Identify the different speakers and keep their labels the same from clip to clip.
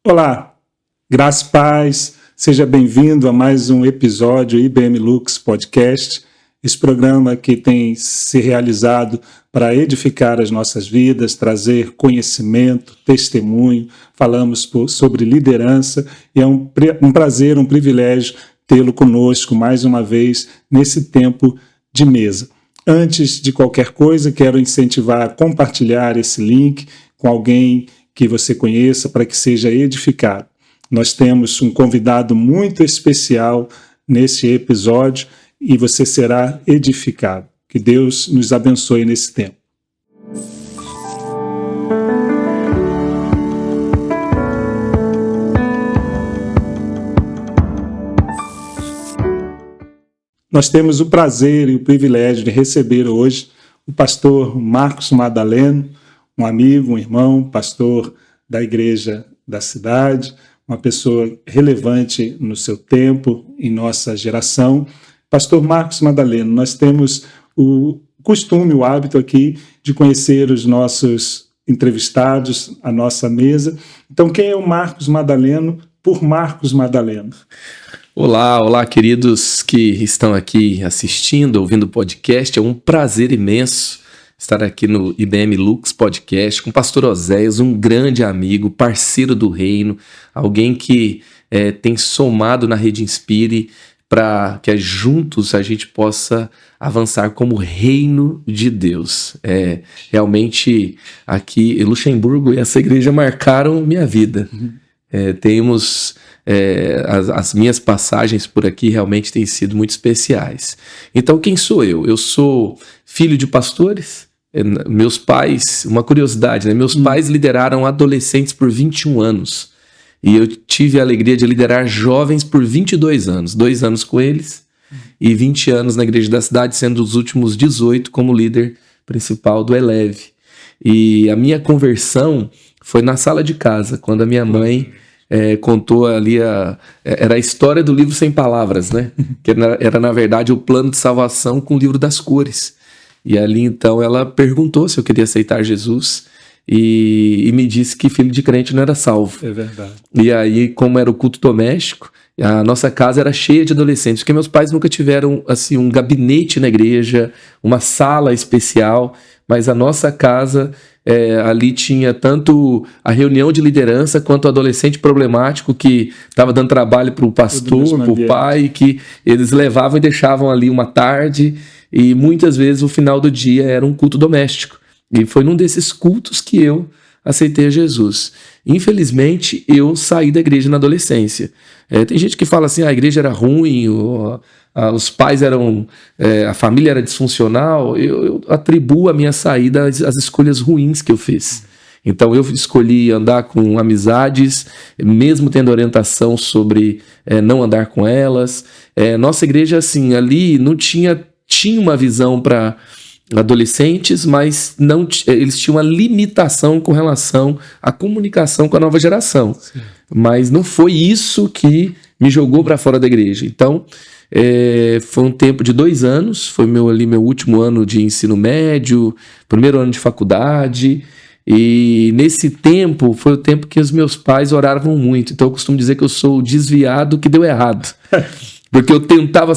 Speaker 1: Olá, graça e paz, seja bem-vindo a mais um episódio IBM Lux Podcast, esse programa que tem se realizado para edificar as nossas vidas, trazer conhecimento, testemunho, falamos sobre liderança e é um prazer, um privilégio tê-lo conosco mais uma vez nesse tempo de mesa. Antes de qualquer coisa, quero incentivar a compartilhar esse link com alguém que você conheça para que seja edificado. Nós temos um convidado muito especial nesse episódio e você será edificado. Que Deus nos abençoe nesse tempo. Nós temos o prazer e o privilégio de receber hoje o pastor Marcos Madaleno, um amigo, um irmão, pastor da igreja da cidade, uma pessoa relevante no seu tempo, em nossa geração. Pastor Marcos Madaleno, nós temos o costume, o hábito aqui de conhecer os nossos entrevistados, a nossa mesa. Então, quem é o Marcos Madaleno por Marcos Madaleno?
Speaker 2: Olá, queridos que estão aqui assistindo, ouvindo o podcast. É um prazer imenso estar aqui no IBM Lux Podcast com o pastor Oséias, um grande amigo, parceiro do reino, alguém que tem somado na Rede Inspire para que juntos a gente possa avançar como reino de Deus. Realmente aqui em Luxemburgo e essa igreja marcaram minha vida. Temos as minhas passagens por aqui realmente têm sido muito especiais. Então, quem sou eu? Eu sou filho de pastores. Meus pais, uma curiosidade, né? Meus pais lideraram adolescentes por 21 anos. E eu tive a alegria de liderar jovens por 22 anos. 2 anos com eles e 20 anos na igreja da cidade, sendo os últimos 18 como líder principal do Eleve. E a minha conversão foi na sala de casa, quando a minha mãe contou ali, era a história do livro Sem Palavras, né? Que era na verdade o plano de salvação com o livro das cores. E ali então ela perguntou se eu queria aceitar Jesus e me disse que filho de crente não era salvo.
Speaker 1: É verdade.
Speaker 2: E aí, como era o culto doméstico, a nossa casa era cheia de adolescentes, porque meus pais nunca tiveram assim, um gabinete na igreja, uma sala especial, mas a nossa casa ali tinha tanto a reunião de liderança quanto o adolescente problemático que estava dando trabalho para o pastor, para o pai, que eles levavam e deixavam ali uma tarde, e muitas vezes o final do dia era um culto doméstico. E foi num desses cultos que eu aceitei a Jesus. Infelizmente, eu saí da igreja na adolescência. Tem gente que fala assim, a igreja era ruim, os pais eram... a família era disfuncional. Eu atribuo a minha saída às escolhas ruins que eu fiz. Então, eu escolhi andar com amizades, mesmo tendo orientação sobre não andar com elas. Nossa igreja, assim, ali não tinha uma visão para adolescentes, mas eles tinham uma limitação com relação à comunicação com a nova geração. Sim. Mas não foi isso que me jogou para fora da igreja. Então, foi um tempo de 2 anos, foi meu último ano de ensino médio, primeiro ano de faculdade, e nesse tempo foi o tempo que os meus pais oravam muito. Então eu costumo dizer que eu sou o desviado que deu errado. Porque eu tentava,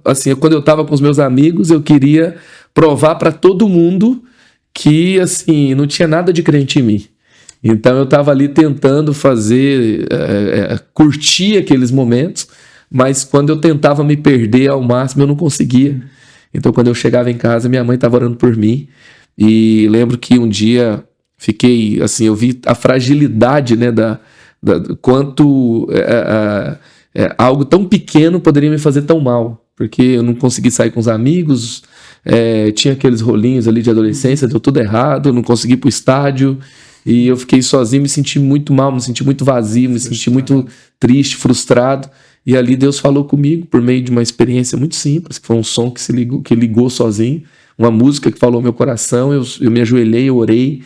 Speaker 2: assim, quando eu estava com os meus amigos, eu queria provar para todo mundo que, assim, não tinha nada de crente em mim. Então eu estava ali tentando curtir aqueles momentos, mas quando eu tentava me perder ao máximo, eu não conseguia. Então quando eu chegava em casa, minha mãe estava orando por mim, e lembro que um dia fiquei, assim, eu vi a fragilidade, né, quanto... algo tão pequeno poderia me fazer tão mal, porque eu não consegui sair com os amigos, tinha aqueles rolinhos ali de adolescência, deu tudo errado, eu não consegui ir pro estádio, e eu fiquei sozinho, me senti muito mal, me senti muito vazio, me senti muito triste, frustrado, e ali Deus falou comigo por meio de uma experiência muito simples, que foi um som que ligou sozinho, uma música que falou ao meu coração, eu me ajoelhei, eu orei,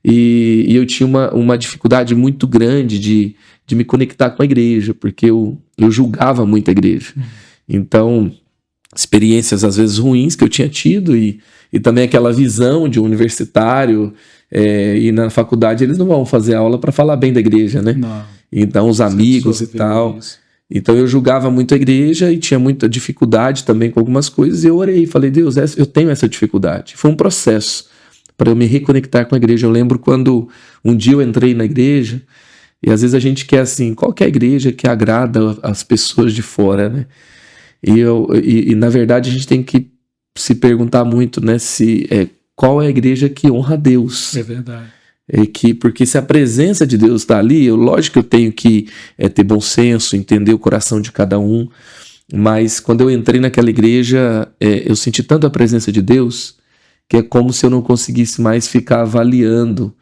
Speaker 2: e eu tinha uma dificuldade muito grande de me conectar com a igreja, porque eu julgava muito a igreja. Então, experiências às vezes ruins que eu tinha tido, e também aquela visão de um universitário E na faculdade eles não vão fazer aula para falar bem da igreja, né?
Speaker 1: Não.
Speaker 2: Então os amigos e tal.
Speaker 1: Isso.
Speaker 2: Então eu julgava muito a igreja e tinha muita dificuldade também com algumas coisas. E eu orei, falei, Deus, eu tenho essa dificuldade. Foi um processo para eu me reconectar com a igreja. Eu lembro quando um dia eu entrei na igreja, e às vezes a gente quer assim, qual que é a igreja que agrada as pessoas de fora, né? E na verdade a gente tem que se perguntar muito, né, qual é a igreja que honra a Deus.
Speaker 1: É verdade.
Speaker 2: Porque se a presença de Deus está ali, lógico que eu tenho que ter bom senso, entender o coração de cada um, mas quando eu entrei naquela igreja, eu senti tanto a presença de Deus, que é como se eu não conseguisse mais ficar avaliando,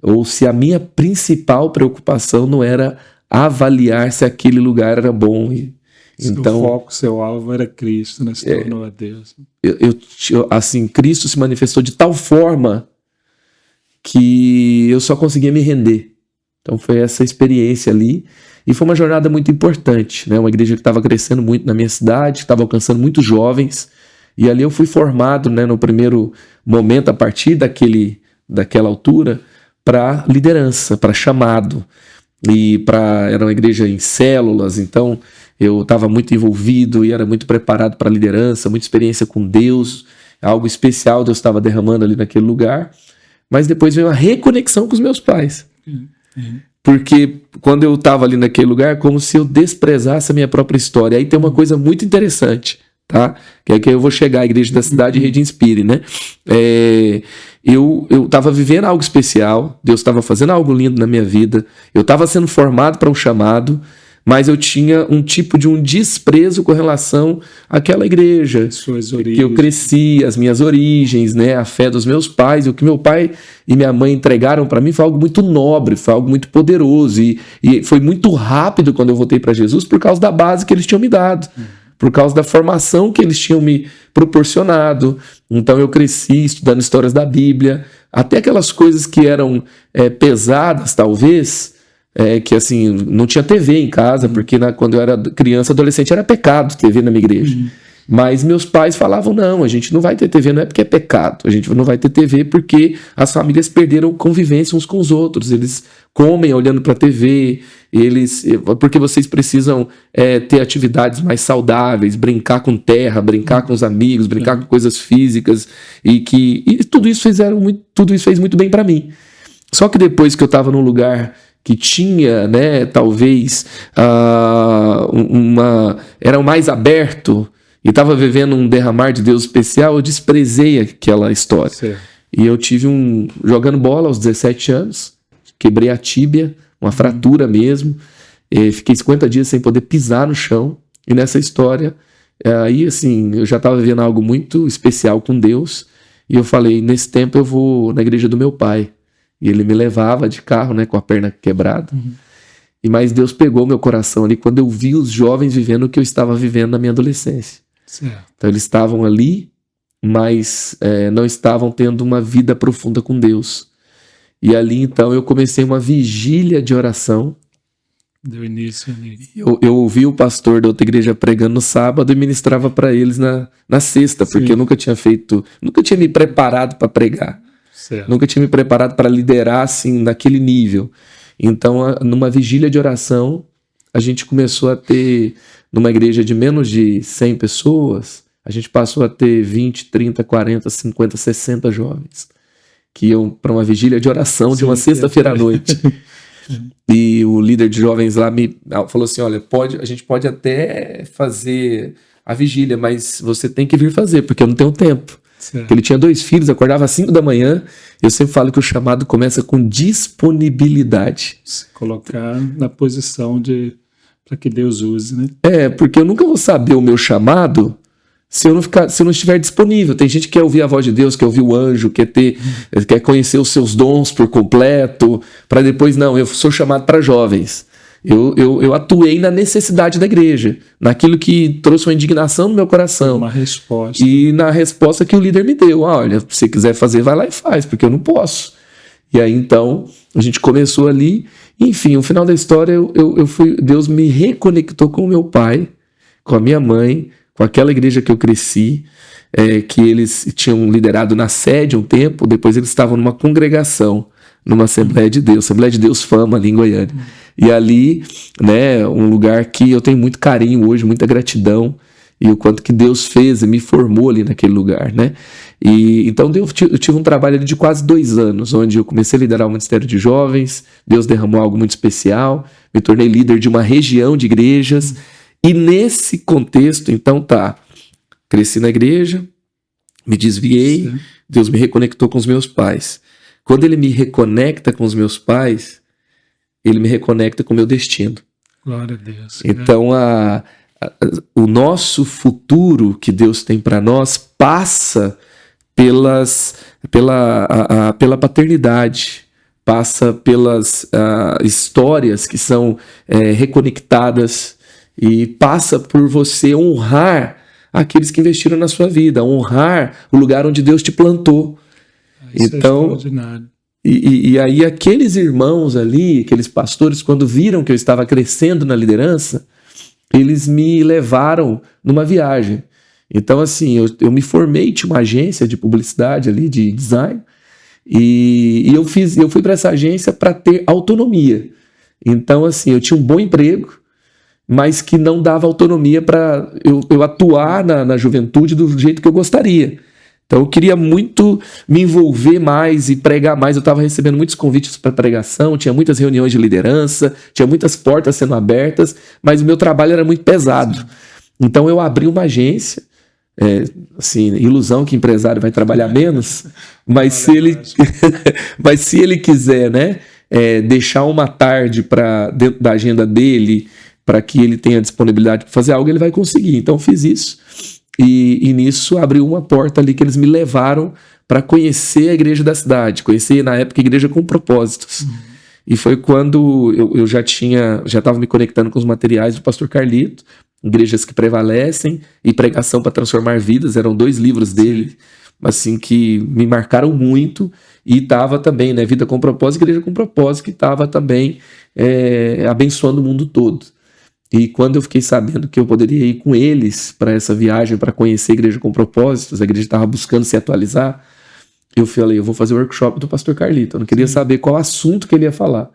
Speaker 2: ou se a minha principal preocupação não era avaliar se aquele lugar era bom.
Speaker 1: Então, o foco, seu alvo era Cristo, né? Se tornou a Deus.
Speaker 2: Assim, Cristo se manifestou de tal forma que eu só conseguia me render. Então foi essa experiência ali, e foi uma jornada muito importante, né? Uma igreja que estava crescendo muito na minha cidade, que estava alcançando muitos jovens, e ali eu fui formado, né, no primeiro momento, a partir daquela altura, para liderança, para chamado, era uma igreja em células, então eu estava muito envolvido e era muito preparado para a liderança, muita experiência com Deus, algo especial Deus estava derramando ali naquele lugar. Mas depois veio uma reconexão com os meus pais. Porque quando eu estava ali naquele lugar, é como se eu desprezasse a minha própria história. Aí tem uma coisa muito interessante, tá? Que é que eu vou chegar à igreja da cidade e Rede Inspire, né? Eu estava vivendo algo especial, Deus estava fazendo algo lindo na minha vida, eu estava sendo formado para um chamado, mas eu tinha um tipo de um desprezo com relação àquela igreja.
Speaker 1: Suas origens.
Speaker 2: Que eu cresci, as minhas origens, né, a fé dos meus pais, e o que meu pai e minha mãe entregaram para mim foi algo muito nobre, foi algo muito poderoso, e foi muito rápido quando eu voltei para Jesus por causa da base que eles tinham me dado, por causa da formação que eles tinham me proporcionado. Então eu cresci estudando histórias da Bíblia, até aquelas coisas que eram pesadas, talvez, que assim, não tinha TV em casa, porque quando eu era criança, adolescente, era pecado TV na minha igreja. Mas meus pais falavam, não, a gente não vai ter TV, não é porque é pecado, a gente não vai ter TV porque as famílias perderam convivência uns com os outros, eles comem olhando para a TV, porque vocês precisam ter atividades mais saudáveis, brincar com terra, brincar com os amigos, brincar com coisas físicas, e tudo isso fez muito bem para mim. Só que depois que eu estava num lugar que tinha, né, talvez, era o mais aberto, e estava vivendo um derramar de Deus especial, eu desprezei aquela história. Certo. E eu tive jogando bola aos 17 anos, quebrei a tíbia, uma fratura mesmo, fiquei 50 dias sem poder pisar no chão, e nessa história, aí assim, eu já estava vivendo algo muito especial com Deus, e eu falei, nesse tempo eu vou na igreja do meu pai. E ele me levava de carro, né, com a perna quebrada. Mas Deus pegou meu coração ali quando eu vi os jovens vivendo o que eu estava vivendo na minha adolescência. Certo. Então eles estavam ali, mas não estavam tendo uma vida profunda com Deus. E ali então eu comecei uma vigília de oração.
Speaker 1: Deu início ali.
Speaker 2: Eu ouvi o pastor da outra igreja pregando no sábado e ministrava para eles na sexta, porque eu nunca tinha me preparado para pregar. Certo. Nunca tinha me preparado para liderar assim, naquele nível. Então, numa vigília de oração, a gente começou a ter, numa igreja de menos de 100 pessoas, a gente passou a ter 20, 30, 40, 50, 60 jovens que iam para uma vigília de oração de uma sexta-feira à noite. E o líder de jovens lá me falou assim, olha, a gente pode até fazer a vigília, mas você tem que vir fazer, porque eu não tenho tempo. Ele tinha 2 filhos, acordava às 5 da manhã. Eu sempre falo que o chamado começa com disponibilidade.
Speaker 1: Se colocar na posição para que Deus use, né?
Speaker 2: Porque eu nunca vou saber o meu chamado se eu não estiver disponível. Tem gente que quer ouvir a voz de Deus, quer ouvir o anjo, quer conhecer os seus dons por completo, para depois, não, eu sou chamado para jovens. Eu atuei na necessidade da igreja, naquilo que trouxe uma indignação no meu coração.
Speaker 1: Uma resposta.
Speaker 2: E na resposta que o líder me deu, olha, se você quiser fazer, vai lá e faz, porque eu não posso. E aí então, a gente começou ali, enfim, no final da história, Deus me reconectou com o meu pai, com a minha mãe, com aquela igreja que eu cresci, que eles tinham liderado na sede um tempo, depois eles estavam numa congregação, numa Assembleia de Deus Fama ali em Goiânia. E ali, né, um lugar que eu tenho muito carinho hoje, muita gratidão, e o quanto que Deus fez e me formou ali naquele lugar, né? E então eu tive um trabalho ali de quase 2 anos, onde eu comecei a liderar o Ministério de Jovens, Deus derramou algo muito especial, me tornei líder de uma região de igrejas, e nesse contexto, então cresci na igreja, me desviei, sim, Deus me reconectou com os meus pais. Quando ele me reconecta com os meus pais, ele me reconecta com o meu destino.
Speaker 1: Glória a Deus.
Speaker 2: Então, o nosso futuro que Deus tem para nós passa pela paternidade, passa pelas histórias que são reconectadas e passa por você honrar aqueles que investiram na sua vida, honrar o lugar onde Deus te plantou.
Speaker 1: Isso então, é extraordinário.
Speaker 2: E aí aqueles irmãos ali, aqueles pastores, quando viram que eu estava crescendo na liderança, eles me levaram numa viagem. Então, assim, eu me formei, tinha uma agência de publicidade ali, de design, e eu fui para essa agência para ter autonomia. Então, assim, eu tinha um bom emprego, mas que não dava autonomia para eu atuar na juventude do jeito que eu gostaria. Então eu queria muito me envolver mais e pregar mais. Eu estava recebendo muitos convites para pregação, tinha muitas reuniões de liderança, tinha muitas portas sendo abertas, mas o meu trabalho era muito pesado. Sim. Então eu abri uma agência, assim, ilusão que empresário vai trabalhar menos, mas se ele quiser, né, deixar uma tarde dentro da agenda dele, para que ele tenha disponibilidade para fazer algo, ele vai conseguir. Então eu fiz isso. E nisso abriu uma porta ali que eles me levaram para conhecer a igreja da cidade, conhecer na época a igreja com propósitos. E foi quando eu já estava me conectando com os materiais do pastor Carlito, Igrejas que Prevalecem e Pregação para Transformar Vidas, eram 2 livros dele, assim, que me marcaram muito. E estava também, né, Vida com Propósito, Igreja com Propósito, que estava também abençoando o mundo todo. E quando eu fiquei sabendo que eu poderia ir com eles para essa viagem, para conhecer a Igreja com Propósitos, a igreja estava buscando se atualizar, eu falei, eu vou fazer o workshop do pastor Carlito. Eu não queria saber qual assunto que ele ia falar.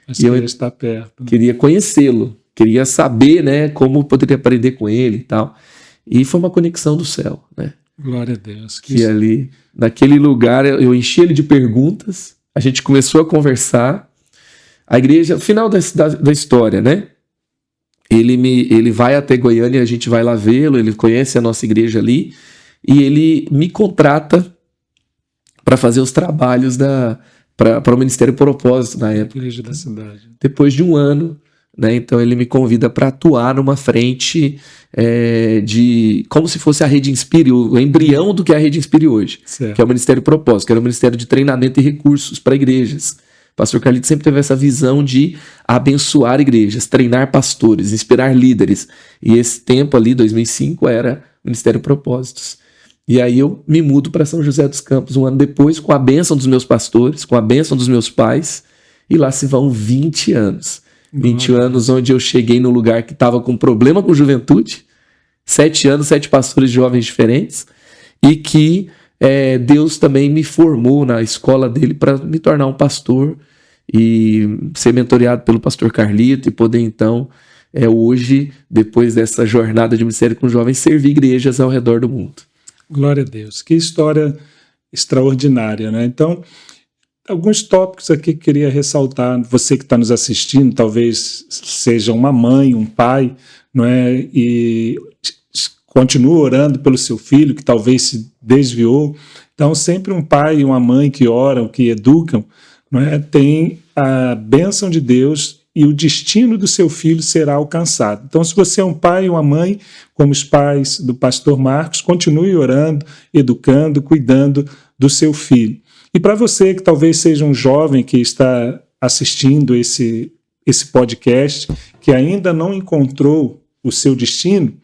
Speaker 1: Mas eu queria estar perto.
Speaker 2: Queria conhecê-lo, queria saber, né, como eu poderia aprender com ele e tal. E foi uma conexão do céu, né?
Speaker 1: Glória a Deus.
Speaker 2: Que ali, naquele lugar, eu enchi ele de perguntas, a gente começou a conversar. A igreja, final da história, né? Ele vai até Goiânia, a gente vai lá vê-lo, ele conhece a nossa igreja ali, e ele me contrata para fazer os trabalhos para o Ministério Propósito na época.
Speaker 1: Igreja da cidade.
Speaker 2: Depois de 1 ano, né, então ele me convida para atuar numa frente de como se fosse a Rede Inspire, o embrião do que é a Rede Inspire hoje, certo, que é o Ministério Propósito, que era o Ministério de Treinamento e Recursos para igrejas. O pastor Carlito sempre teve essa visão de abençoar igrejas, treinar pastores, inspirar líderes. E esse tempo ali, 2005, era o Ministério Propósitos. E aí eu me mudo para São José dos Campos 1 ano depois, com a bênção dos meus pastores, com a bênção dos meus pais. E lá se vão 20 anos. 20 anos onde eu cheguei num lugar que estava com problema com juventude. 7 anos, 7 pastores jovens diferentes. E que Deus também me formou na escola dele para me tornar um pastor e ser mentoreado pelo pastor Carlito e poder então, hoje, depois dessa jornada de ministério com jovens, servir igrejas ao redor do mundo.
Speaker 1: Glória a Deus, que história extraordinária, né? Então, alguns tópicos aqui que queria ressaltar, você que está nos assistindo, talvez seja uma mãe, um pai, não é? E continua orando pelo seu filho, que talvez se desviou. Então, sempre um pai e uma mãe que oram, que educam, não é? Tem a bênção de Deus e o destino do seu filho será alcançado. Então, se você é um pai e uma mãe, como os pais do pastor Marcos, continue orando, educando, cuidando do seu filho. E para você que talvez seja um jovem que está assistindo esse podcast, que ainda não encontrou o seu destino,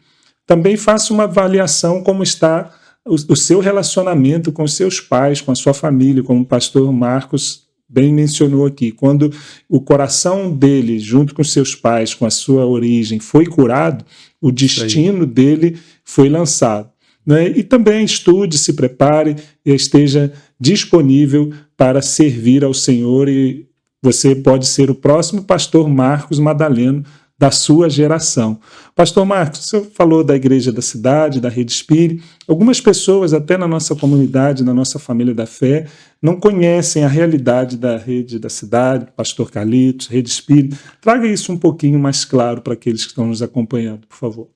Speaker 1: também faça uma avaliação como está o seu relacionamento com os seus pais, com a sua família, como o pastor Marcos bem mencionou aqui. Quando o coração dele, junto com seus pais, com a sua origem, foi curado, o destino dele foi lançado. né? E também estude, se prepare e esteja disponível para servir ao Senhor, e você pode ser o próximo pastor Marcos Madaleno da sua geração. Pastor Marcos, você falou da Igreja da Cidade, da Rede Espírita. Algumas pessoas, até na nossa comunidade, na nossa família da fé, não conhecem a realidade da Rede da Cidade, Pastor Carlitos, Rede Espírita. Traga isso um pouquinho mais claro para aqueles que estão nos acompanhando, por favor.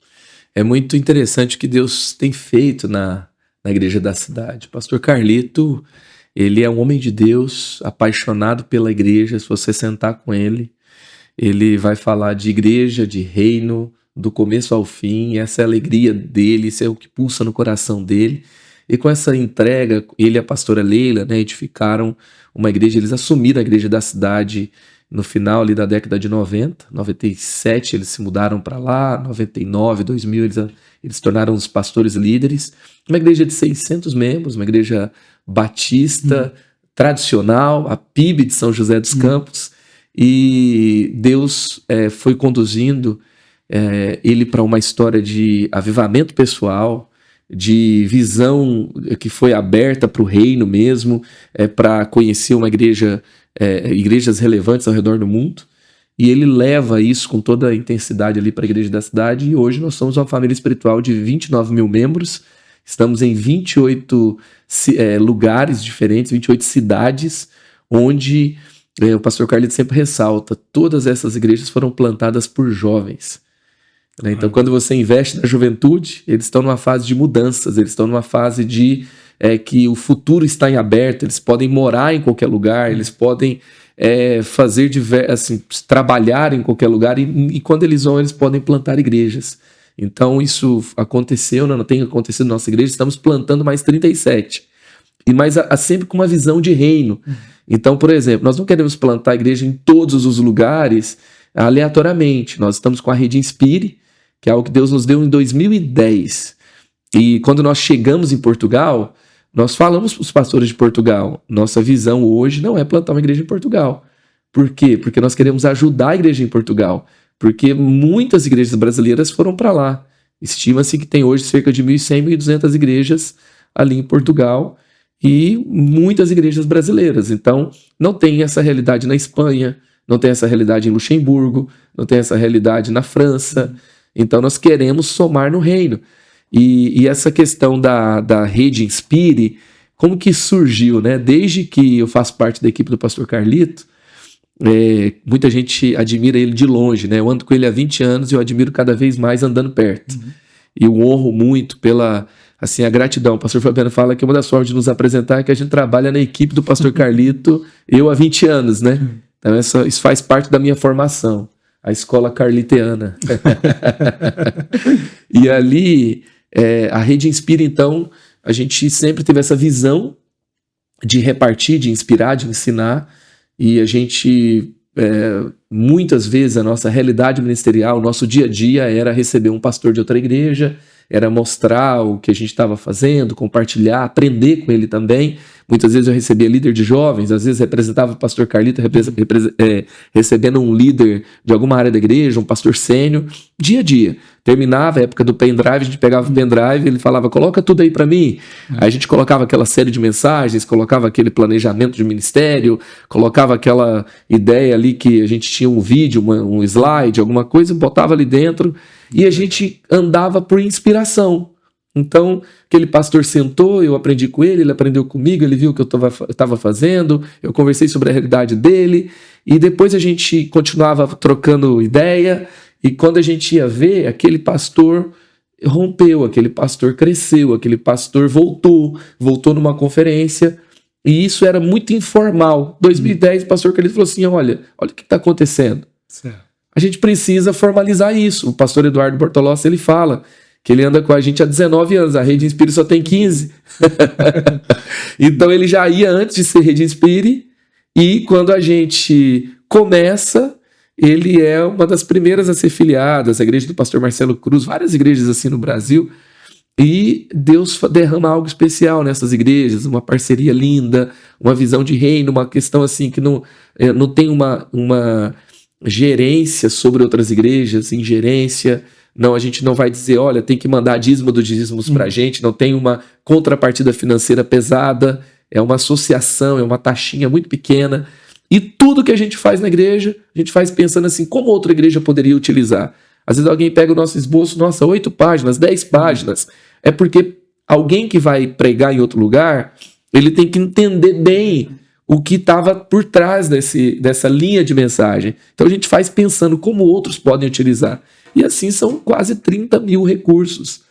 Speaker 2: É muito interessante o que Deus tem feito na Igreja da Cidade. Pastor Carlito, ele é um homem de Deus, apaixonado pela igreja. Se você sentar com ele vai falar de igreja, de reino, do começo ao fim. Essa é a alegria dele, isso é o que pulsa no coração dele. E com essa entrega, ele e a pastora Leila, né, edificaram uma igreja. Eles assumiram a Igreja da Cidade no final ali da década de 90, 97 eles se mudaram para lá, 99, 2000 eles se tornaram os pastores líderes. Uma igreja de 600 membros, uma igreja batista, tradicional, a PIB de São José dos Campos. E Deus foi conduzindo ele para uma história de avivamento pessoal, de visão que foi aberta para o reino mesmo, para conhecer uma igrejas relevantes ao redor do mundo. E ele leva isso com toda a intensidade ali para a Igreja da Cidade. E hoje nós somos uma família espiritual de 29 mil membros. Estamos em 28 lugares diferentes, 28 cidades, onde o pastor Carlito sempre ressalta, todas essas igrejas foram plantadas por jovens. Né? Então, quando você investe na juventude, eles estão numa fase de mudanças, eles estão numa fase de que o futuro está em aberto, eles podem morar em qualquer lugar, eles podem fazer trabalhar em qualquer lugar, e quando eles vão, eles podem plantar igrejas. Então, isso aconteceu, não tem acontecido na nossa igreja, estamos plantando mais 37. Mas sempre com uma visão de reino. Então, por exemplo, nós não queremos plantar igreja em todos os lugares aleatoriamente. Nós estamos com a Rede Inspire, que é algo que Deus nos deu em 2010. E quando nós chegamos em Portugal, nós falamos para os pastores de Portugal, nossa visão hoje não é plantar uma igreja em Portugal. Por quê? Porque nós queremos ajudar a igreja em Portugal. Porque muitas igrejas brasileiras foram para lá. Estima-se que tem hoje cerca de 1.100, 1.200 igrejas ali em Portugal, e muitas igrejas brasileiras. Então, não tem essa realidade na Espanha, não tem essa realidade em Luxemburgo, não tem essa realidade na França. Então, nós queremos somar no reino. E essa questão da Rede Inspire, como que surgiu, né? Desde que eu faço parte da equipe do pastor Carlito, muita gente admira ele de longe, né? Eu ando com ele há 20 anos e eu admiro cada vez mais andando perto. E eu honro muito pela a gratidão. O pastor Fabiano fala que uma das formas de nos apresentar é que a gente trabalha na equipe do pastor Carlito, eu há 20 anos, né? Então isso faz parte da minha formação, a escola carliteana. E ali, a Rede Inspira, então, a gente sempre teve essa visão de repartir, de inspirar, de ensinar, e a gente, muitas vezes, a nossa realidade ministerial, o nosso dia a dia era receber um pastor de outra igreja, era mostrar o que a gente estava fazendo, compartilhar, aprender com ele também. Muitas vezes eu recebia líder de jovens, às vezes representava o pastor Carlito recebendo um líder de alguma área da igreja, um pastor sênior, dia a dia. Terminava a época do pendrive, a gente pegava o pendrive, ele falava, coloca tudo aí para mim. Aí a gente colocava aquela série de mensagens, colocava aquele planejamento de ministério, colocava aquela ideia ali que a gente tinha um vídeo, um slide, alguma coisa, botava ali dentro, e a gente andava por inspiração. Então, aquele pastor sentou, eu aprendi com ele aprendeu comigo, ele viu o que eu estava fazendo, eu conversei sobre a realidade dele, e depois a gente continuava trocando ideia, e quando a gente ia ver, aquele pastor rompeu, aquele pastor cresceu, aquele pastor voltou numa conferência, e isso era muito informal. 2010, o pastor Carlito falou assim, olha o que está acontecendo. Certo. A gente precisa formalizar isso. O pastor Eduardo Bortolossi, ele fala que ele anda com a gente há 19 anos, a Rede Inspire só tem 15. Então ele já ia antes de ser Rede Inspire, e quando a gente começa, ele é uma das primeiras a ser filiadas, a igreja do pastor Marcelo Cruz, várias igrejas assim no Brasil, e Deus derrama algo especial nessas igrejas, uma parceria linda, uma visão de reino, uma questão assim que não tem uma gerência sobre outras igrejas, ingerência. Não, a gente não vai dizer, olha, tem que mandar dízimo dos dízimos para a gente, não tem uma contrapartida financeira pesada, é uma associação, é uma taxinha muito pequena. E tudo que a gente faz na igreja, a gente faz pensando assim, como outra igreja poderia utilizar? Às vezes alguém pega o nosso esboço, nossa, 8 páginas, 10 páginas. É porque alguém que vai pregar em outro lugar, ele tem que entender bem o que estava por trás dessa linha de mensagem. Então a gente faz pensando como outros podem utilizar. E assim são quase 30 mil recursos.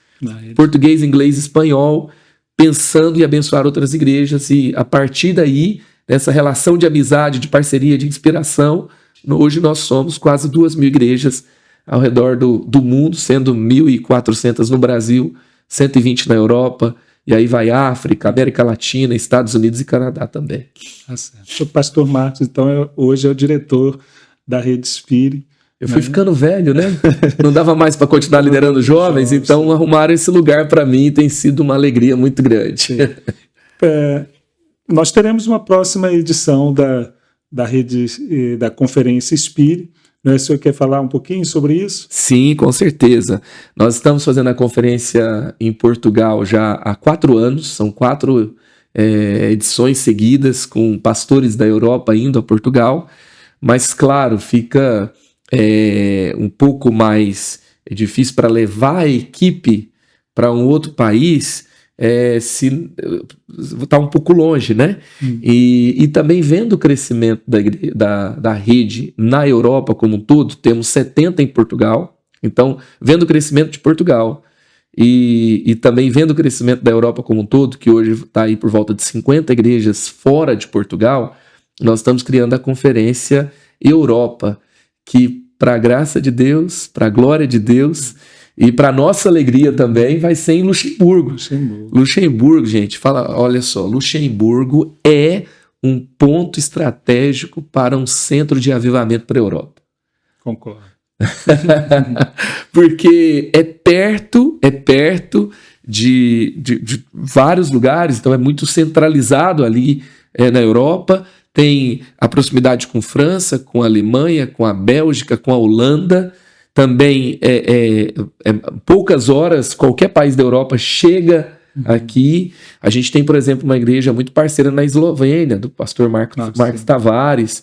Speaker 2: Português, inglês, espanhol, pensando em abençoar outras igrejas. E a partir daí, dessa relação de amizade, de parceria, de inspiração, hoje nós somos quase 2 mil igrejas ao redor do mundo, sendo 1.400 no Brasil, 120 na Europa, e aí vai África, América Latina, Estados Unidos e Canadá também.
Speaker 1: Tá certo. O pastor Marcos, então, hoje é o diretor da Rede Spire.
Speaker 2: Eu fui ficando velho, né? Não dava mais para continuar liderando jovens, então arrumaram esse lugar para mim e tem sido uma alegria muito grande.
Speaker 1: Nós teremos uma próxima edição da rede da Conferência Spire. O senhor quer falar um pouquinho sobre isso?
Speaker 2: Sim, com certeza. Nós estamos fazendo a conferência em Portugal já há 4 anos, são 4 edições seguidas com pastores da Europa indo a Portugal, mas claro, fica um pouco mais difícil para levar a equipe para um outro país, se está um pouco longe, né? E também vendo o crescimento da rede na Europa como um todo, temos 70 em Portugal, então vendo o crescimento de Portugal e também vendo o crescimento da Europa como um todo, que hoje está aí por volta de 50 igrejas fora de Portugal, nós estamos criando a Conferência Europa, que para a graça de Deus, para a glória de Deus e para nossa alegria também, vai ser em Luxemburgo. Luxemburgo, gente, olha só, Luxemburgo é um ponto estratégico para um centro de avivamento para a Europa.
Speaker 1: Concordo.
Speaker 2: Porque é perto de vários lugares, então é muito centralizado ali na Europa. Tem a proximidade com França, com a Alemanha, com a Bélgica, com a Holanda. Também poucas horas, qualquer país da Europa chega aqui. A gente tem, por exemplo, uma igreja muito parceira na Eslovênia, do pastor Marcos Tavares,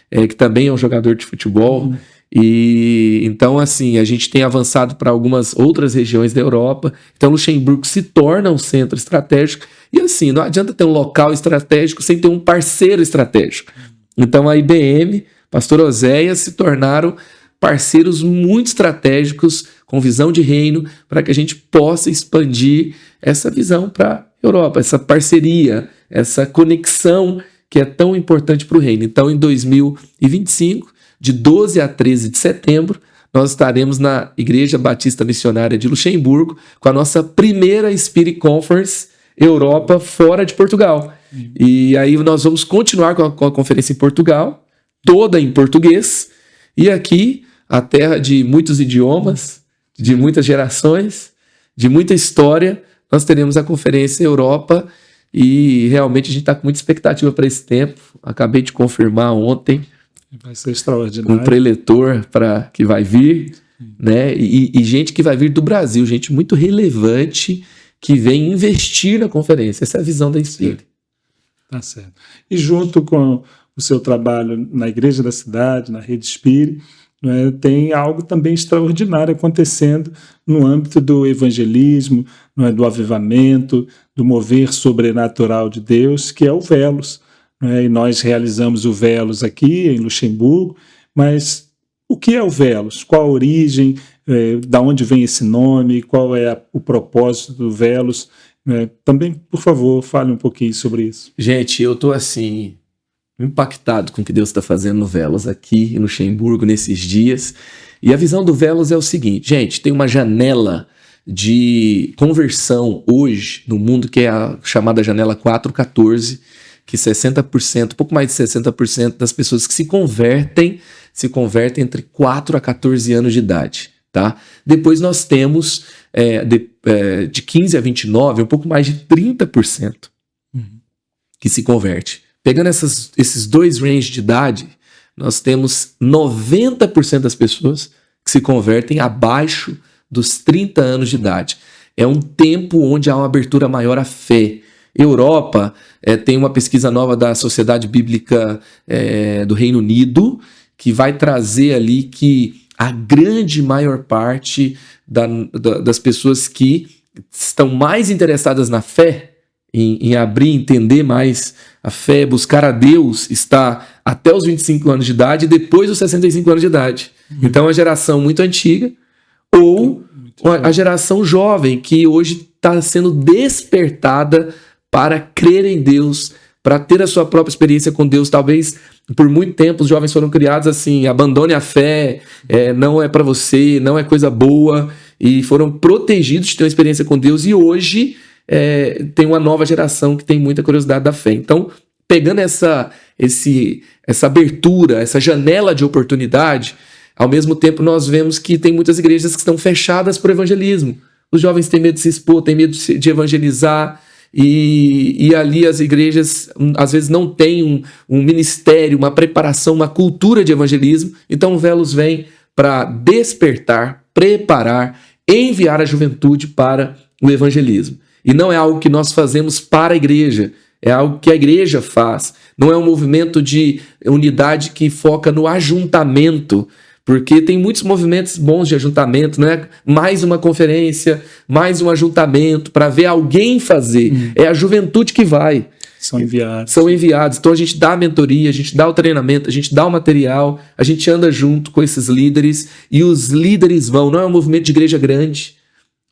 Speaker 2: que também é um jogador de futebol. E então, assim, a gente tem avançado para algumas outras regiões da Europa. Então, Luxemburgo se torna um centro estratégico. E assim, não adianta ter um local estratégico sem ter um parceiro estratégico. Então, a IBM, pastor Oséias, se tornaram parceiros muito estratégicos, com visão de reino, para que a gente possa expandir essa visão para a Europa, essa parceria, essa conexão que é tão importante para o reino. Então, em 2025, de 12 a 13 de setembro, nós estaremos na Igreja Batista Missionária de Luxemburgo com a nossa primeira Spirit Conference Europa fora de Portugal. E aí nós vamos continuar com a conferência em Portugal, toda em português, e aqui, a terra de muitos idiomas, de muitas gerações, de muita história, nós teremos a conferência Europa e realmente a gente está com muita expectativa para esse tempo. Acabei de confirmar ontem.
Speaker 1: Vai ser extraordinário.
Speaker 2: Um preletor que vai vir, né? E gente que vai vir do Brasil, gente muito relevante que vem investir na conferência. Essa é a visão da Inspire.
Speaker 1: Tá certo. E junto com o seu trabalho na Igreja da Cidade, na Rede Spire, né, tem algo também extraordinário acontecendo no âmbito do evangelismo, né, do avivamento, do mover sobrenatural de Deus, que é o Velos. E nós realizamos o Velos aqui em Luxemburgo, mas o que é o Velos? Qual a origem? Da onde vem esse nome? Qual é o propósito do Velos? Também, por favor, fale um pouquinho sobre isso.
Speaker 2: Gente, eu estou assim impactado com o que Deus está fazendo no Velos aqui em Luxemburgo nesses dias. E a visão do Velos é o seguinte, gente, tem uma janela de conversão hoje no mundo que é a chamada janela 414, que 60%, pouco mais de 60% das pessoas que se convertem entre 4 a 14 anos de idade, tá? Depois nós temos de 15 a 29, um pouco mais de 30% que se converte. Pegando esses dois ranges de idade, nós temos 90% das pessoas que se convertem abaixo dos 30 anos de idade. É um tempo onde há uma abertura maior à fé. Europa tem uma pesquisa nova da Sociedade Bíblica do Reino Unido, que vai trazer ali que a grande maior parte das pessoas que estão mais interessadas na fé, em abrir, entender mais a fé, buscar a Deus, está até os 25 anos de idade e depois dos 65 anos de idade. Então, é uma geração muito antiga ou a geração jovem que hoje está sendo despertada para crer em Deus, para ter a sua própria experiência com Deus. Talvez por muito tempo os jovens foram criados assim: abandone a fé, não é para você, não é coisa boa, e foram protegidos de ter uma experiência com Deus, e hoje tem uma nova geração que tem muita curiosidade da fé. Então, pegando essa abertura, essa janela de oportunidade, ao mesmo tempo nós vemos que tem muitas igrejas que estão fechadas para o evangelismo. Os jovens têm medo de se expor, têm medo de evangelizar, e ali as igrejas às vezes não têm um ministério, uma preparação, uma cultura de evangelismo. Então o Velos vem para despertar, preparar, enviar a juventude para o evangelismo. E não é algo que nós fazemos para a igreja, é algo que a igreja faz. Não é um movimento de unidade que foca no ajuntamento, porque tem muitos movimentos bons de ajuntamento, não é mais uma conferência, mais um ajuntamento para ver alguém fazer. É a juventude que vai.
Speaker 1: São enviados.
Speaker 2: São enviados. Então a gente dá a mentoria, a gente dá o treinamento, a gente dá o material, a gente anda junto com esses líderes, e os líderes vão. Não é um movimento de igreja grande,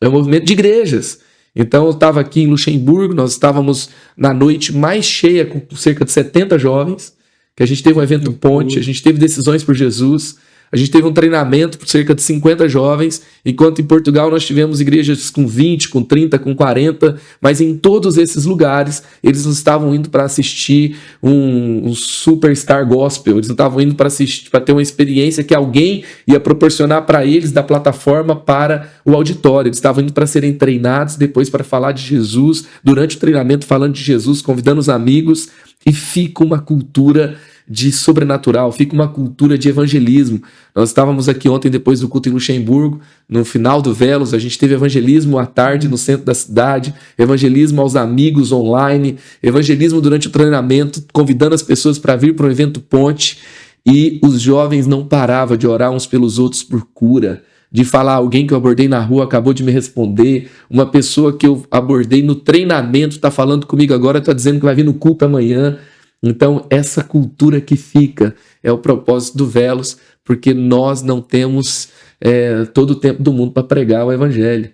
Speaker 2: é um movimento de igrejas. Então eu estava aqui em Luxemburgo, nós estávamos na noite mais cheia, com cerca de 70 jovens, que a gente teve um evento ponte, a gente teve decisões por Jesus, a gente teve um treinamento por cerca de 50 jovens, enquanto em Portugal nós tivemos igrejas com 20, com 30, com 40, mas em todos esses lugares eles não estavam indo para assistir um superstar gospel, eles não estavam indo para assistir, para ter uma experiência que alguém ia proporcionar para eles da plataforma para o auditório. Eles estavam indo para serem treinados, depois para falar de Jesus, durante o treinamento falando de Jesus, convidando os amigos, e fica uma cultura de sobrenatural, fica uma cultura de evangelismo. Nós estávamos aqui ontem, depois do culto em Luxemburgo, no final do Velos, a gente teve evangelismo à tarde no centro da cidade, evangelismo aos amigos online, evangelismo durante o treinamento, convidando as pessoas para vir para um evento ponte, e os jovens não paravam de orar uns pelos outros por cura, de falar: alguém que eu abordei na rua acabou de me responder, uma pessoa que eu abordei no treinamento está falando comigo agora, está dizendo que vai vir no culto amanhã. Então, essa cultura que fica é o propósito do Velos, porque nós não temos todo o tempo do mundo para pregar o evangelho.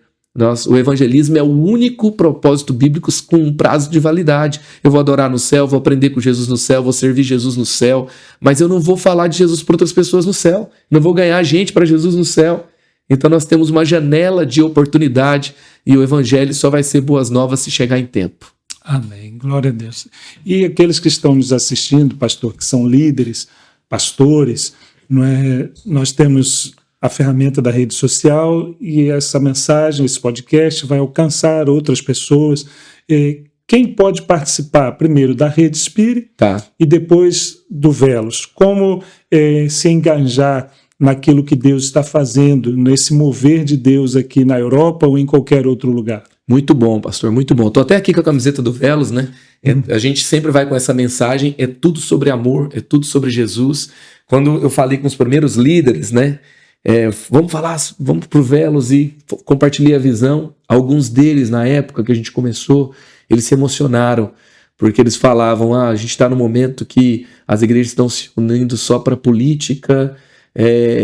Speaker 2: O evangelismo é o único propósito bíblico com um prazo de validade. Eu vou adorar no céu, vou aprender com Jesus no céu, vou servir Jesus no céu, mas eu não vou falar de Jesus para outras pessoas no céu, não vou ganhar gente para Jesus no céu. Então nós temos uma janela de oportunidade, e o evangelho só vai ser boas novas se chegar em tempo.
Speaker 1: Amém, glória a Deus. E aqueles que estão nos assistindo, pastor, que são líderes, pastores, nós temos a ferramenta da rede social, e essa mensagem, esse podcast vai alcançar outras pessoas. Quem pode participar primeiro da Rede Spirit e depois do Velos? Como se engajar naquilo que Deus está fazendo, nesse mover de Deus aqui na Europa ou em qualquer outro lugar?
Speaker 2: Muito bom, pastor, muito bom. Estou até aqui com a camiseta do Velos, né? A gente sempre vai com essa mensagem, é tudo sobre amor, é tudo sobre Jesus. Quando eu falei com os primeiros líderes, né? Vamos para o Velos, e compartilhei a visão. Alguns deles, na época que a gente começou, eles se emocionaram, porque eles falavam: a gente está no momento que as igrejas estão se unindo só para política,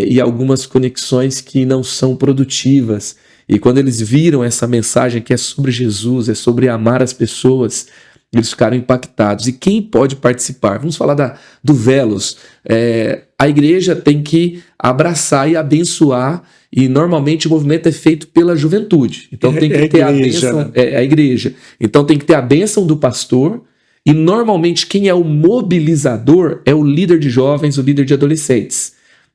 Speaker 2: e algumas conexões que não são produtivas. E quando eles viram essa mensagem que é sobre Jesus, é sobre amar as pessoas, eles ficaram impactados. E quem pode participar? Vamos falar do Velos. A igreja tem que abraçar e abençoar, e normalmente o movimento é feito pela juventude. Então tem que ter a bênção, a igreja. Então tem que ter a bênção do pastor, e normalmente quem é o mobilizador é o líder de jovens, o líder de adolescentes.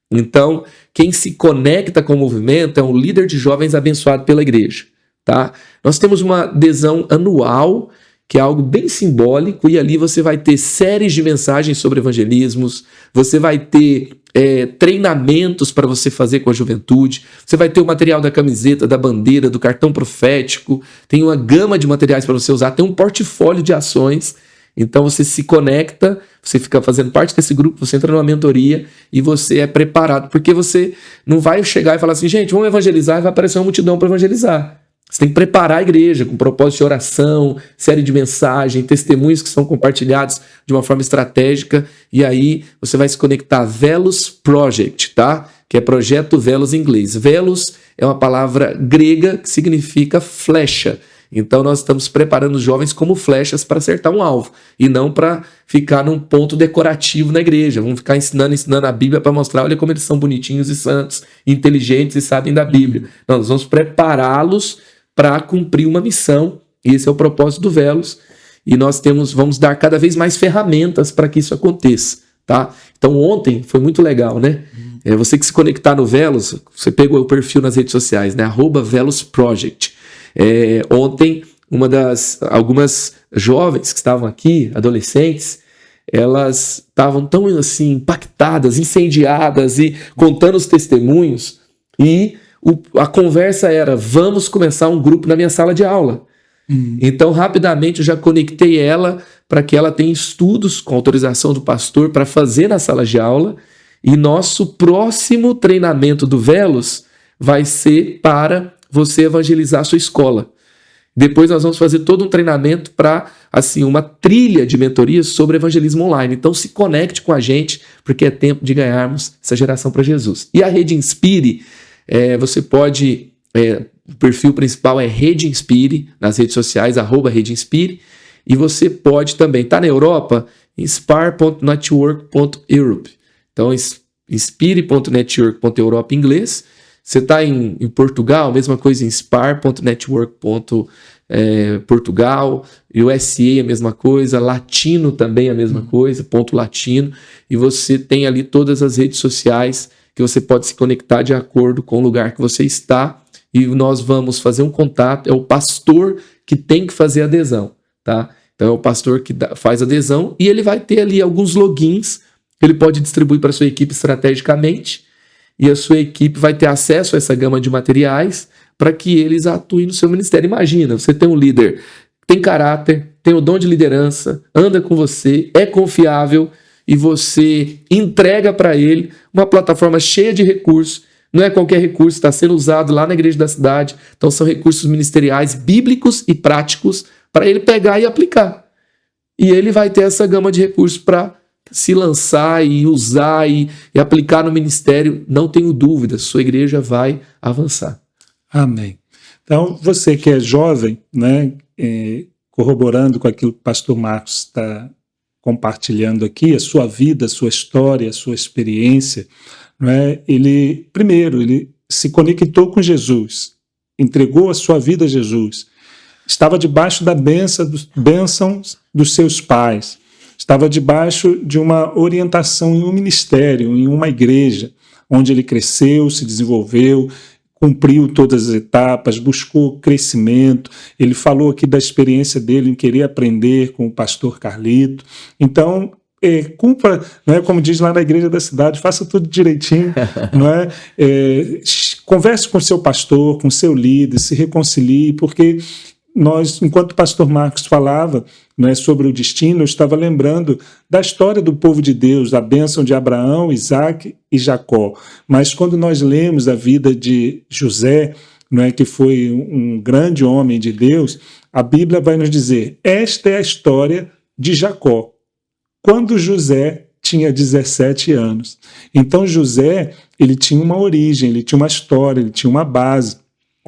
Speaker 2: Então, quem se conecta com o movimento é um líder de jovens abençoado pela igreja, tá? Nós temos uma adesão anual, que é algo bem simbólico, e ali você vai ter séries de mensagens sobre evangelismos, você vai ter treinamentos para você fazer com a juventude. Você vai ter o material da camiseta, da bandeira, do cartão profético. Tem uma gama de materiais para você usar. Tem um portfólio de ações. Então você se conecta, você fica fazendo parte desse grupo, você entra numa mentoria e você é preparado. Porque você não vai chegar e falar assim, gente, vamos evangelizar, e vai aparecer uma multidão para evangelizar. Você tem que preparar a igreja com propósito de oração, série de mensagem, testemunhos que são compartilhados de uma forma estratégica. E aí você vai se conectar a Velos Project, tá? Que é Projeto Velos em inglês. Velos é uma palavra grega que significa flecha. Então nós estamos preparando os jovens como flechas para acertar um alvo e não para ficar num ponto decorativo na igreja. Vamos ficar ensinando a Bíblia para mostrar, olha como eles são bonitinhos e santos, inteligentes e sabem da Bíblia. Não, nós vamos prepará-los para cumprir uma missão. E esse é o propósito do Velos. E nós vamos dar cada vez mais ferramentas para que isso aconteça, tá? Então ontem foi muito legal, né? Você que se conectar no Velos, você pegou o perfil nas redes sociais, né? @VelosProject. Ontem, algumas jovens que estavam aqui, adolescentes, elas estavam tão assim impactadas, incendiadas e contando os testemunhos. E a conversa era, vamos começar um grupo na minha sala de aula. Então, rapidamente, eu já conectei ela para que ela tenha estudos com autorização do pastor para fazer na sala de aula. E nosso próximo treinamento do Velos vai ser para você evangelizar a sua escola. Depois nós vamos fazer todo um treinamento para, assim, uma trilha de mentorias sobre evangelismo online. Então se conecte com a gente, porque é tempo de ganharmos essa geração para Jesus. E a Rede Inspire, você pode... o perfil principal é Rede Inspire, nas redes sociais, @Rede Inspire. E você pode também estar na Europa, inspire.network.europe. Então, inspire.network.europe em inglês. Você está em Portugal, mesma coisa, inspire.network.portugal, USA a mesma coisa, latino também a mesma coisa, .latino, e você tem ali todas as redes sociais que você pode se conectar de acordo com o lugar que você está, e nós vamos fazer um contato, é o pastor que tem que fazer adesão, tá? Então é o pastor que faz adesão, e ele vai ter ali alguns logins que ele pode distribuir para a sua equipe estrategicamente, e a sua equipe vai ter acesso a essa gama de materiais para que eles atuem no seu ministério. Imagina, você tem um líder que tem caráter, tem o dom de liderança, anda com você, é confiável e você entrega para ele uma plataforma cheia de recursos. Não é qualquer recurso, está sendo usado lá na igreja da cidade. Então são recursos ministeriais bíblicos e práticos para ele pegar e aplicar. E ele vai ter essa gama de recursos para se lançar e usar e aplicar no ministério. Não tenho dúvida, sua igreja vai avançar.
Speaker 1: Amém. Então, você que é jovem, né, corroborando com aquilo que o pastor Marcos está compartilhando aqui, a sua vida, a sua história, a sua experiência, né, ele se conectou com Jesus, entregou a sua vida a Jesus, estava debaixo da bênção dos seus pais, estava debaixo de uma orientação em um ministério, em uma igreja, onde ele cresceu, se desenvolveu, cumpriu todas as etapas, buscou crescimento. Ele falou aqui da experiência dele em querer aprender com o pastor Carlito. Então, cumpra, não é, como diz lá na igreja da cidade, faça tudo direitinho, não é? Converse com o seu pastor, com o seu líder, se reconcilie, porque nós, enquanto o pastor Marcos falava, né, sobre o destino, eu estava lembrando da história do povo de Deus, da bênção de Abraão, Isaac e Jacó. Mas quando nós lemos a vida de José, né, que foi um grande homem de Deus, a Bíblia vai nos dizer, esta é a história de Jacó, quando José tinha 17 anos. Então José, ele tinha uma origem, ele tinha uma história, ele tinha uma base.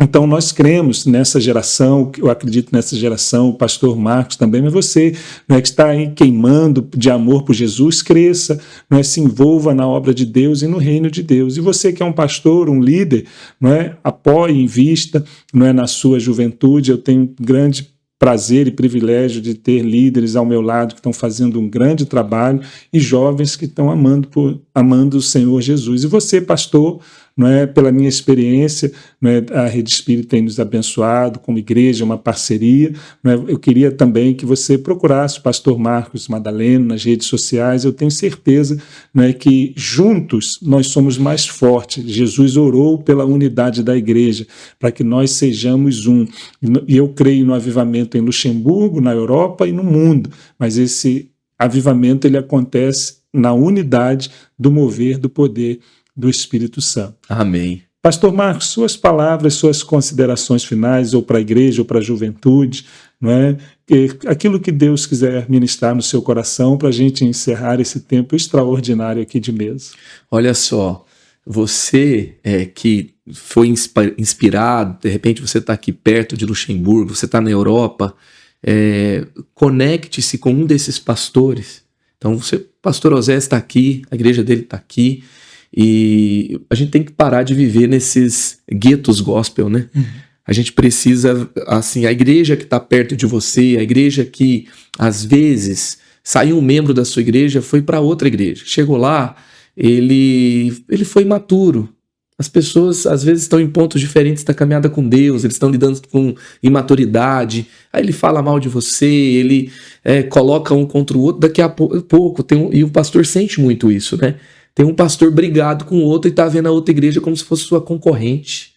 Speaker 1: Então nós cremos nessa geração, eu acredito nessa geração, o pastor Marcos também, mas você, né, que está aí queimando de amor por Jesus, cresça, né, se envolva na obra de Deus e no reino de Deus. E você que é um pastor, um líder, né, apoie, invista, né, na sua juventude. Eu tenho grande prazer e privilégio de ter líderes ao meu lado que estão fazendo um grande trabalho e jovens que estão amando o Senhor Jesus. E você, pastor, não é? Pela minha experiência, não é? A Rede Espírita tem nos abençoado como igreja, uma parceria, não é? Eu queria também que você procurasse o pastor Marcos Madaleno nas redes sociais. Eu tenho certeza, não é, que juntos nós somos mais fortes. Jesus orou pela unidade da igreja, para que nós sejamos um. E eu creio no avivamento em Luxemburgo, na Europa e no mundo, mas esse avivamento ele acontece na unidade do mover do poder do Espírito Santo.
Speaker 2: Amém.
Speaker 1: Pastor Marcos, suas palavras, suas considerações finais, ou para a igreja, ou para a juventude, não é? Aquilo que Deus quiser ministrar no seu coração para a gente encerrar esse tempo extraordinário aqui de mesa.
Speaker 2: Olha só, você que foi inspirado, de repente você está aqui perto de Luxemburgo, você está na Europa, conecte-se com um desses pastores. Então, o pastor Osés está aqui, a igreja dele está aqui, e a gente tem que parar de viver nesses guetos gospel, né? Uhum. A gente precisa, assim, a igreja que está perto de você, a igreja que, às vezes, saiu um membro da sua igreja, foi para outra igreja. Chegou lá, ele foi imaturo. As pessoas, às vezes, estão em pontos diferentes da caminhada com Deus, eles estão lidando com imaturidade, aí ele fala mal de você, ele coloca um contra o outro, daqui a pouco, e o pastor sente muito isso, né? Tem um pastor brigado com o outro e está vendo a outra igreja como se fosse sua concorrente.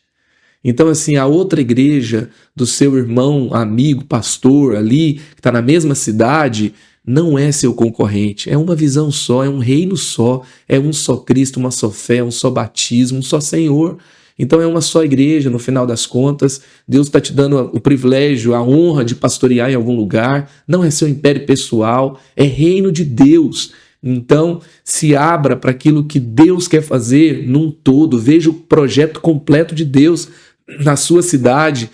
Speaker 2: Então, assim, a outra igreja do seu irmão, amigo, pastor ali, que está na mesma cidade, não é seu concorrente, é uma visão só, é um reino só, é um só Cristo, uma só fé, um só batismo, um só Senhor. Então é uma só igreja, no final das contas. Deus está te dando o privilégio, a honra de pastorear em algum lugar. Não é seu império pessoal, é reino de Deus. Então se abra para aquilo que Deus quer fazer num todo. Veja o projeto completo de Deus na sua cidade.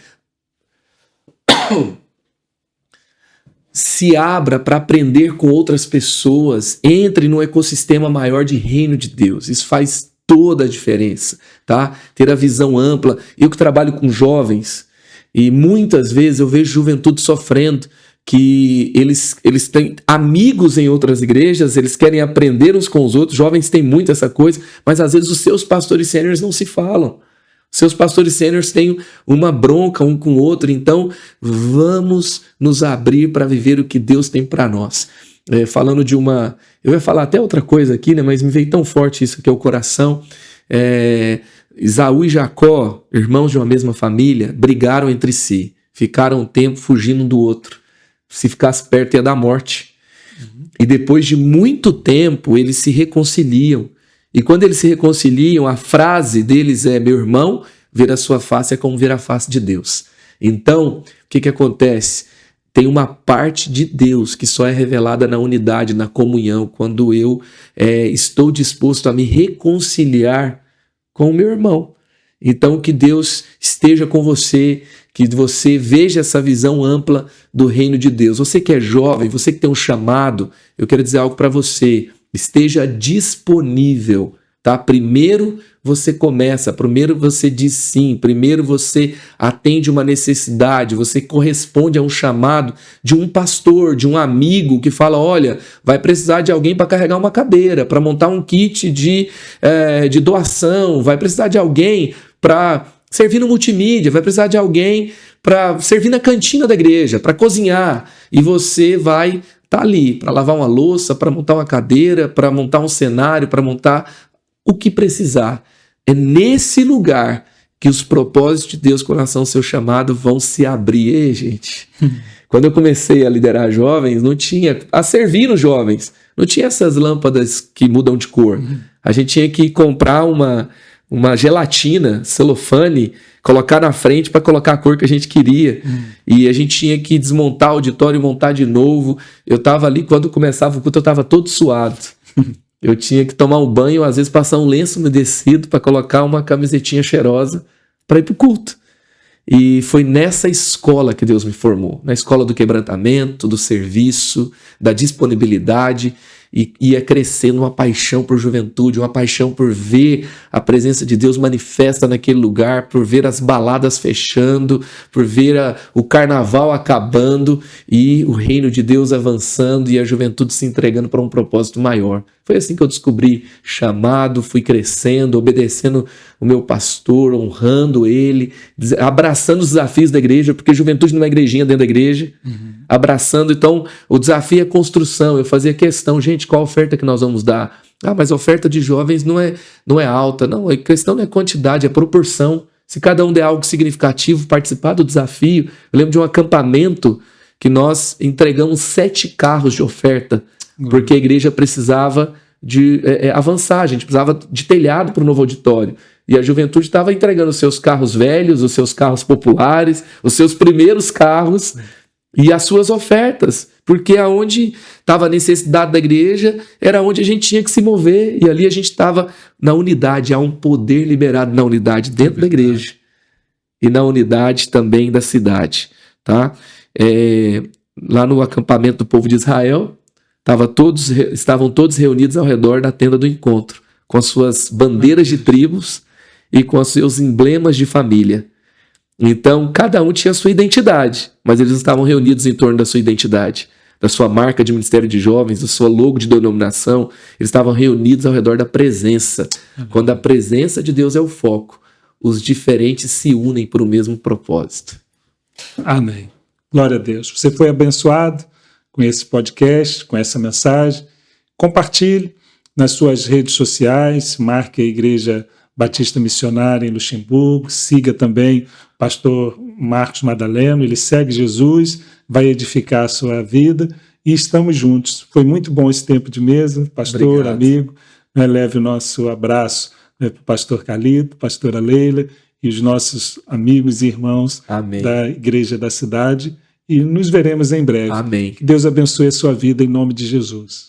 Speaker 2: Se abra para aprender com outras pessoas. Entre no ecossistema maior de reino de Deus. Isso faz toda a diferença, tá? Ter a visão ampla. Eu que trabalho com jovens, e muitas vezes eu vejo juventude sofrendo, que eles têm amigos em outras igrejas, eles querem aprender uns com os outros. Jovens têm muito essa coisa, mas às vezes os seus pastores sêniores não se falam. Seus pastores sêniores têm uma bronca um com o outro. Então vamos nos abrir para viver o que Deus tem para nós. Falando de uma... Eu ia falar até outra coisa aqui, né? Mas me veio tão forte isso aqui ao coração. Esaú e Jacó, irmãos de uma mesma família, brigaram entre si. Ficaram um tempo fugindo um do outro. Se ficasse perto ia dar morte. Uhum. E depois de muito tempo eles se reconciliam. E quando eles se reconciliam, a frase deles é: meu irmão, ver a sua face é como ver a face de Deus. Então, o que acontece? Tem uma parte de Deus que só é revelada na unidade, na comunhão, quando eu estou disposto a me reconciliar com o meu irmão. Então, que Deus esteja com você, que você veja essa visão ampla do reino de Deus. Você que é jovem, você que tem um chamado, eu quero dizer algo para você. Esteja disponível, tá? Primeiro você começa, primeiro você diz sim, primeiro você atende uma necessidade, você corresponde a um chamado de um pastor, de um amigo que fala: olha, vai precisar de alguém para carregar uma cadeira, para montar um kit de doação, vai precisar de alguém para servir no multimídia, vai precisar de alguém para servir na cantina da igreja, para cozinhar, e você vai estar ali para lavar uma louça, para montar uma cadeira, para montar um cenário, para montar o que precisar. É nesse lugar que os propósitos de Deus com relação ao seu chamado vão se abrir. Ei, gente, quando eu comecei a liderar jovens, não tinha, a servir os jovens, não tinha essas lâmpadas que mudam de cor. A gente tinha que comprar uma gelatina, celofane, colocar na frente para colocar a cor que a gente queria. E a gente tinha que desmontar o auditório e montar de novo. Eu estava ali, quando começava o culto, eu estava todo suado. Eu tinha que tomar um banho, às vezes passar um lenço umedecido para colocar uma camisetinha cheirosa para ir para o culto. E foi nessa escola que Deus me formou. Na escola do quebrantamento, do serviço, da disponibilidade. E ia crescendo uma paixão por juventude, uma paixão por ver a presença de Deus manifesta naquele lugar, por ver as baladas fechando, por ver o carnaval acabando e o reino de Deus avançando e a juventude se entregando para um propósito maior. Foi assim que eu descobri chamado, fui crescendo, obedecendo o meu pastor, honrando ele, abraçando os desafios da igreja, porque juventude não é igrejinha dentro da igreja, abraçando. Então, o desafio é construção. Eu fazia questão, gente, qual a oferta que nós vamos dar? Mas a oferta de jovens não é alta. Não, a questão não é quantidade, é proporção. Se cada um der algo significativo, participar do desafio. Eu lembro de um acampamento que nós entregamos 7 carros de oferta, porque a igreja precisava de avançar, a gente precisava de telhado para o novo auditório. E a juventude estava entregando os seus carros velhos, os seus carros populares, os seus primeiros carros e as suas ofertas, porque aonde estava a necessidade da igreja era onde a gente tinha que se mover, e ali a gente estava na unidade. Há um poder liberado na unidade dentro da igreja e na unidade também da cidade, tá? Lá no acampamento do povo de Israel, estavam todos reunidos ao redor da tenda do encontro, com as suas bandeiras de tribos e com os seus emblemas de família. Então, cada um tinha a sua identidade, mas eles estavam reunidos em torno da sua identidade, da sua marca de ministério de jovens, da sua logo de denominação. Eles estavam reunidos ao redor da presença. Quando a presença de Deus é o foco, os diferentes se unem por um mesmo propósito.
Speaker 1: Amém. Glória a Deus. Você foi abençoado com esse podcast, com essa mensagem. Compartilhe nas suas redes sociais, marque a Igreja Batista Missionária em Luxemburgo, siga também o pastor Marcos Madaleno, ele segue Jesus, vai edificar a sua vida e estamos juntos. Foi muito bom esse tempo de mesa, pastor, obrigado. Amigo, leve o nosso abraço para o pastor Calito, pastora Leila e os nossos amigos e irmãos Amém. Da Igreja da Cidade e nos veremos em breve.
Speaker 2: Amém.
Speaker 1: Que Deus abençoe a sua vida em nome de Jesus.